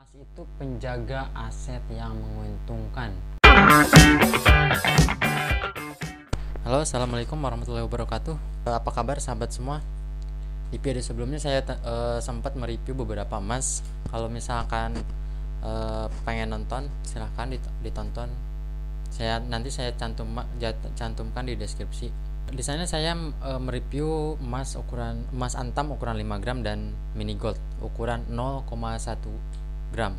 Emas itu penjaga aset yang menguntungkan. Halo, assalamualaikum warahmatullahi wabarakatuh. Apa kabar sahabat semua? Di video sebelumnya saya sempat mereview beberapa emas. Kalau misalkan pengen nonton, silahkan ditonton. Nanti saya cantumkan di deskripsi. Di sana saya mereview emas antam ukuran 5 gram dan mini gold ukuran 0,1 gram.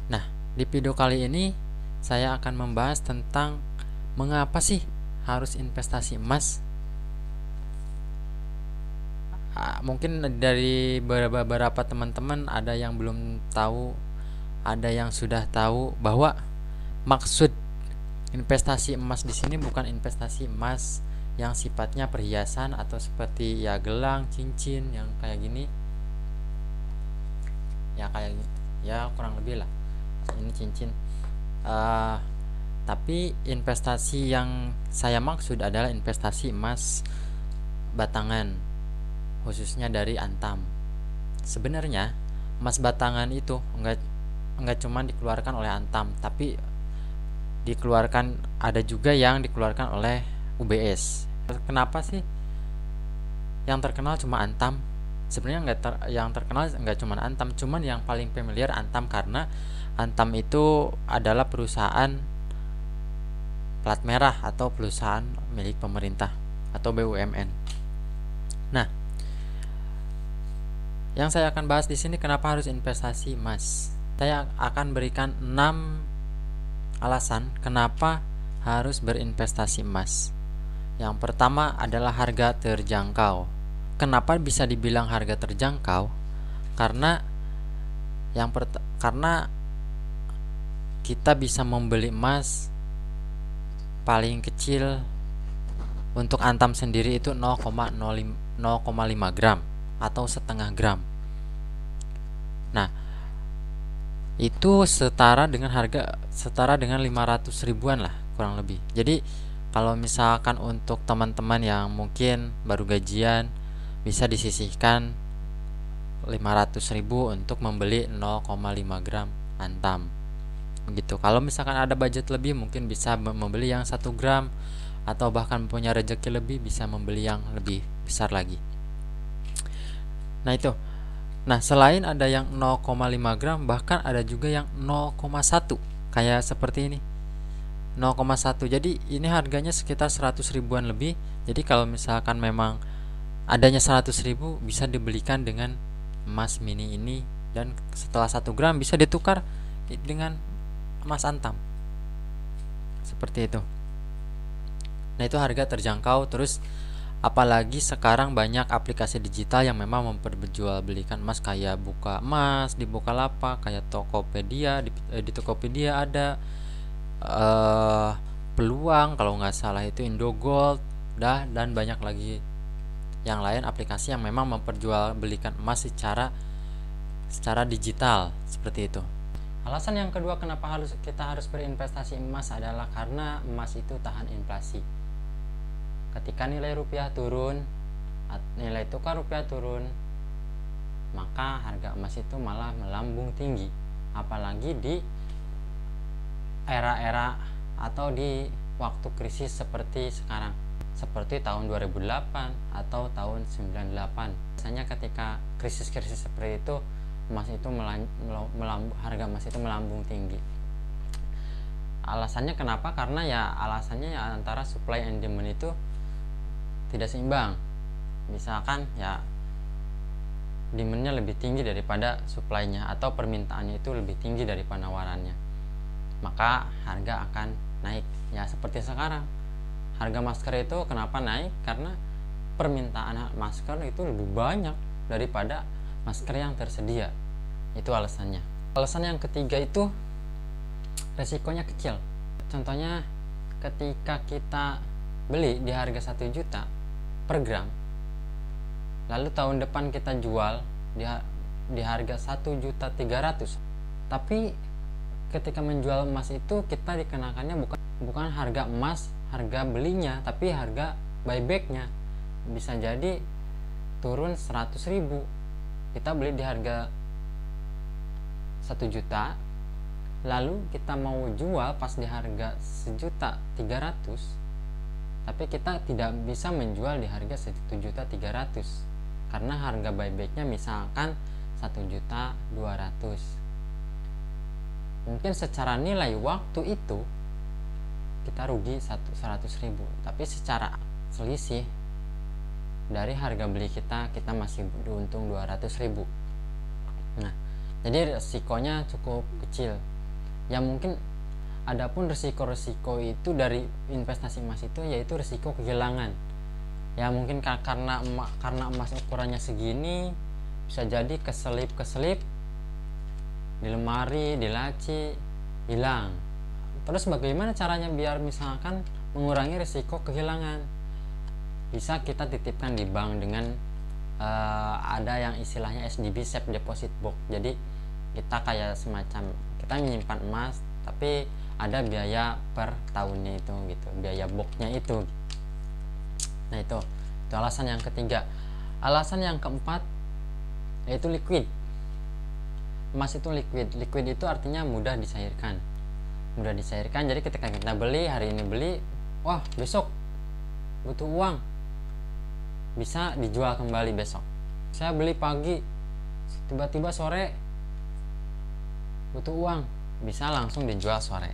Nah, di video kali ini saya akan membahas tentang mengapa sih harus investasi emas. Mungkin dari beberapa teman-teman ada yang belum tahu, ada yang sudah tahu bahwa maksud investasi emas di sini bukan investasi emas yang sifatnya perhiasan atau seperti ya gelang, cincin yang kayak gini. Ya kayak ya kurang lebih lah. Ini cincin. Tapi investasi yang saya maksud adalah investasi emas batangan, khususnya dari antam. Sebenarnya emas batangan itu enggak cuma dikeluarkan oleh antam, tapi ada juga yang dikeluarkan oleh UBS. Kenapa sih yang terkenal cuma antam? Sebenarnya yang terkenal enggak cuma antam, cuman yang paling familiar antam karena antam itu adalah perusahaan plat merah atau perusahaan milik pemerintah atau BUMN. Nah, yang saya akan bahas di sini kenapa harus investasi emas. Saya akan berikan 6 alasan kenapa harus berinvestasi emas. Yang pertama adalah harga terjangkau. Kenapa bisa dibilang harga terjangkau? Karena karena kita bisa membeli emas paling kecil untuk antam sendiri itu 0,5 gram atau setengah gram. Nah, itu setara dengan 500 ribuan lah kurang lebih. Jadi kalau misalkan untuk teman-teman yang mungkin baru gajian, bisa disisihkan 500 ribu untuk membeli 0,5 gram antam begitu. Kalau misalkan ada budget lebih, mungkin bisa membeli yang 1 gram, atau bahkan punya rezeki lebih bisa membeli yang lebih besar lagi. Nah itu. Nah, selain ada yang 0,5 gram, bahkan ada juga yang 0,1 kayak seperti ini 0,1. Jadi ini harganya sekitar 100 ribuan lebih. Jadi kalau misalkan memang adanya 100 ribu, bisa dibelikan dengan emas mini ini, dan setelah 1 gram bisa ditukar dengan emas antam seperti itu. Nah, itu harga terjangkau. Terus apalagi sekarang banyak aplikasi digital yang memang memperjualbelikan emas, kayak Buka Emas di Bukalapak, kayak Tokopedia di Tokopedia ada Peluang kalau nggak salah itu Indogold, dan banyak lagi yang lain aplikasi yang memang memperjualbelikan emas secara digital seperti itu. Alasan yang kedua kenapa kita harus berinvestasi emas adalah karena emas itu tahan inflasi. Ketika nilai rupiah turun, nilai tukar rupiah turun, maka harga emas itu malah melambung tinggi. Apalagi di era-era atau di waktu krisis seperti sekarang, seperti tahun 2008 atau tahun 98. Biasanya ketika krisis-krisis seperti itu, emas itu harga emas itu melambung tinggi. Alasannya kenapa? Karena alasannya antara supply and demand itu tidak seimbang. Misalkan demandnya lebih tinggi daripada supply-nya, atau permintaannya itu lebih tinggi dari penawarannya, maka harga akan naik. Ya seperti sekarang, harga masker itu kenapa naik? Karena permintaan masker itu lebih banyak daripada masker yang tersedia. Itu alasannya. Alasan yang ketiga itu resikonya kecil. Contohnya ketika kita beli di harga 1 juta per gram, lalu tahun depan kita jual di harga 1.300.000. Tapi ketika menjual emas itu kita dikenakannya bukan harga emas, harga belinya, tapi harga buybacknya. Bisa jadi turun 100 ribu, kita beli di harga 1 juta, lalu kita mau jual pas di harga 1.300.000, tapi kita tidak bisa menjual di harga 1.300.000 karena harga buybacknya misalkan 1.200.000. Mungkin secara nilai waktu itu kita rugi 100.000, tapi secara selisih dari harga beli kita masih beruntung 200.000. Nah, jadi resikonya cukup kecil. Ya mungkin adapun resiko-resiko itu dari investasi emas itu yaitu resiko kehilangan. Ya mungkin karena emas ukurannya segini, bisa jadi keselip di lemari, di laci, hilang. Terus bagaimana caranya biar misalkan mengurangi risiko kehilangan? Bisa kita titipkan di bank dengan ada yang istilahnya SDB, Safe Deposit Box. Jadi kita kayak semacam kita menyimpan emas, tapi ada biaya per tahunnya itu gitu, biaya boxnya itu. Nah itu alasan yang ketiga. Alasan yang keempat yaitu liquid. Emas itu liquid itu artinya mudah dicairkan. Jadi ketika kita beli hari ini beli, wah besok butuh uang, bisa dijual kembali besok. Saya beli pagi, tiba-tiba sore butuh uang, bisa langsung dijual sore.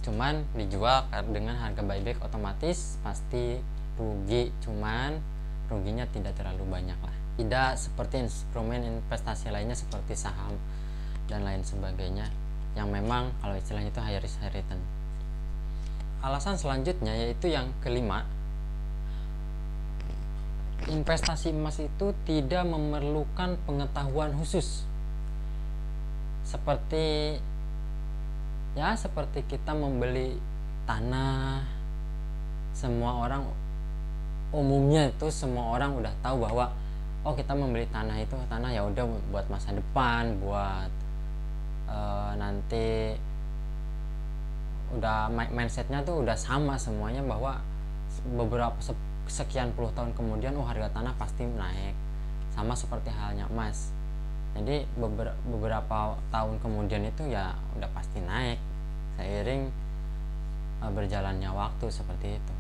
Cuman dijual dengan harga buyback otomatis pasti rugi, cuman ruginya tidak terlalu banyak lah. Tidak seperti instrumen investasi lainnya seperti saham dan lain sebagainya yang memang kalau istilahnya itu high risk high return. Alasan selanjutnya yaitu yang kelima, investasi emas itu tidak memerlukan pengetahuan khusus seperti kita membeli tanah. Semua orang umumnya itu semua orang udah tahu bahwa kita membeli tanah ya udah buat masa depan, buat nanti udah mindsetnya tuh udah sama semuanya, bahwa beberapa sekian puluh tahun kemudian harga tanah pasti naik, sama seperti halnya emas. Jadi beberapa tahun kemudian itu ya udah pasti naik seiring berjalannya waktu seperti itu.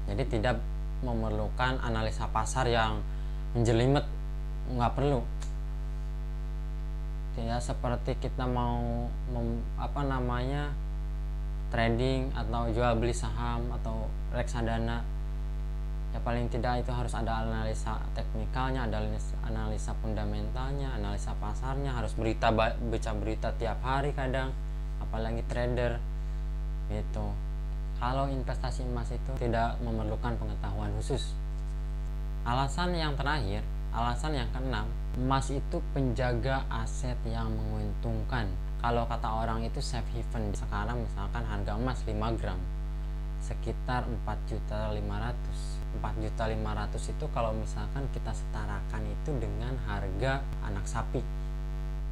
Jadi tidak memerlukan analisa pasar yang menjelimet, nggak perlu. Tidak seperti kita mau trading atau jual beli saham atau reksadana. Ya paling tidak itu harus ada analisa teknikalnya, ada analisa fundamentalnya, analisa pasarnya, harus baca berita tiap hari kadang, apalagi trader gitu. Kalau investasi emas itu tidak memerlukan pengetahuan khusus. Alasan yang terakhir, alasan yang keenam, emas itu penjaga aset yang menguntungkan. Kalau kata orang itu safe haven. Sekarang misalkan harga emas 5 gram sekitar 4.500.000. 4.500.000 itu kalau misalkan kita setarakan itu dengan harga anak sapi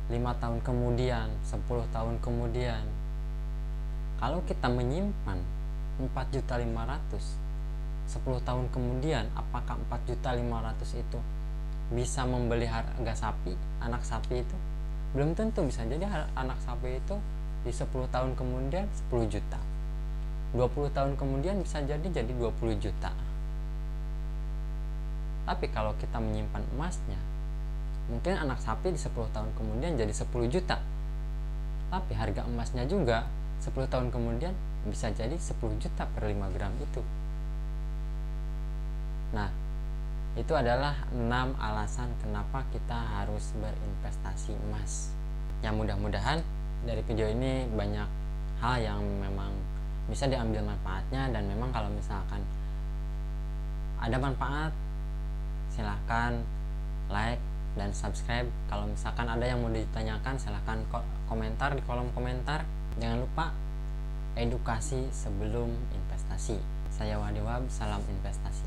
5 tahun kemudian, 10 tahun kemudian, kalau kita menyimpan 4.500.000 10 tahun kemudian, apakah 4.500.000 itu bisa membeli harga sapi, anak sapi itu? Belum tentu. Bisa jadi anak sapi itu di 10 tahun kemudian 10 juta, 20 tahun kemudian bisa jadi 20 juta. Tapi kalau kita menyimpan emasnya, mungkin anak sapi di 10 tahun kemudian jadi 10 juta. Tapi harga emasnya juga 10 tahun kemudian bisa jadi 10 juta per 5 gram itu. Nah, itu adalah 6 alasan kenapa kita harus berinvestasi emas. Yang mudah-mudahan dari video ini banyak hal yang memang bisa diambil manfaatnya, dan memang kalau misalkan ada manfaat, silahkan like dan subscribe. Kalau misalkan ada yang mau ditanyakan, silahkan komentar di kolom komentar. Jangan lupa edukasi sebelum investasi. Saya Wadi Wahab, salam investasi.